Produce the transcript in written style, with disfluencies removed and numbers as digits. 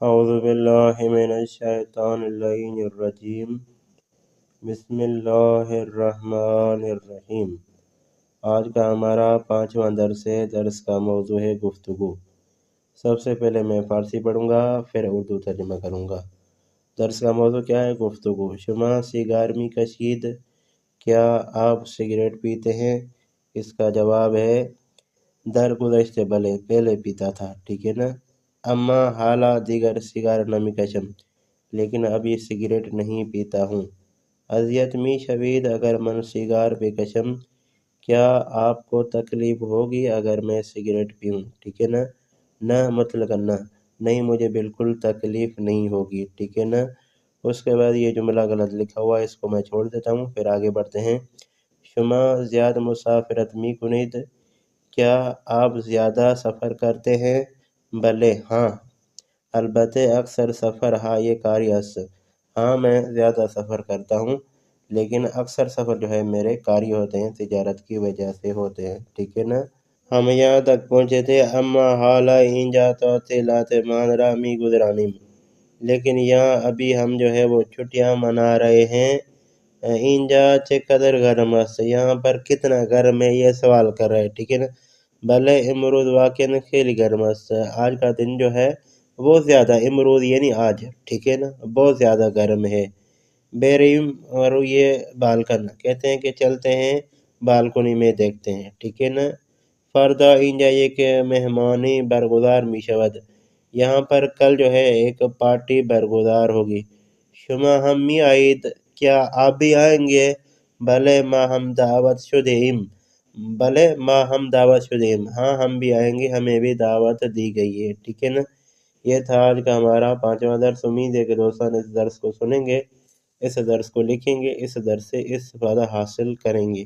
اعوذ باللہ من الشیطان اللعین الرجیم بسم اللہ الرحمن الرحیم۔ آج کا ہمارا 5واں درس ہے۔ درس کا موضوع ہے گفتگو۔ سب سے پہلے میں فارسی پڑھوں گا، پھر اردو ترجمہ کروں گا۔ درس کا موضوع کیا ہے؟ گفتگو۔ شما سیگار می کشید، کیا آپ سگریٹ پیتے ہیں؟ اس کا جواب ہے در گزشتے بلے، پہلے پیتا تھا، ٹھیک ہے نا۔ اما حالا دیگر سگار نمی کشم، لیکن ابھی سگریٹ نہیں پیتا ہوں۔ اذیت می شوید اگر من سگار بے کشم، کیا آپ کو تکلیف ہوگی اگر میں سگریٹ پیوں، ٹھیک ہے نا۔ نہ مطلق نہ، نہیں مجھے بالکل تکلیف نہیں ہوگی، ٹھیک ہے نا۔ اس کے بعد یہ جملہ غلط لکھا ہوا ہے، اس کو میں چھوڑ دیتا ہوں، پھر آگے بڑھتے ہیں۔ شما زیاد مسافرت می کنید، کیا آپ زیادہ سفر کرتے ہیں؟ بلے ہاں، البتہ اکثر سفر ہاں یہ کاری است، ہاں میں زیادہ سفر کرتا ہوں، لیکن اکثر سفر جو ہے میرے کاری ہوتے ہیں، تجارت کی وجہ سے ہوتے ہیں، ٹھیک ہے نا۔ ہم یہاں تک پہنچے تھے اما حالا اینجا تو لاتے مان رامی گزرانیم، لیکن یہاں ابھی ہم جو ہے وہ چھٹیاں منا رہے ہیں۔ اینجا چے قدر گرم است، یہاں پر کتنا گرم ہے یہ سوال کر رہے ہیں، ٹھیک ہے نا۔ بلے امروز واقعاً خیلی گرم است، آج کا دن جو ہے بہت زیادہ، امروز یعنی آج، ٹھیک ہے نا، بہت زیادہ گرم ہے۔ بیریم اور یہ بالکن، کہتے ہیں کہ چلتے ہیں بالکنی میں دیکھتے ہیں، ٹھیک ہے نا۔ فردا اینجا یہ کہ مہمانی برگزار می شود، یہاں پر کل جو ہے ایک پارٹی برگزار ہوگی۔ شما ہم می آئید، کیا آپ بھی آئیں گے؟ بلے ما ہم دعوت شدہم، بلے ما ہم دعوت شدہم، ہاں ہم بھی آئیں گے، ہمیں بھی دعوت دی گئی ہے، ٹھیک ہے نا۔ یہ تھا آج کا ہمارا 5واں درس۔ امید ہے کہ دوستان اس درس کو سنیں گے، اس درس کو لکھیں گے، اس درس سے استفادہ حاصل کریں گے۔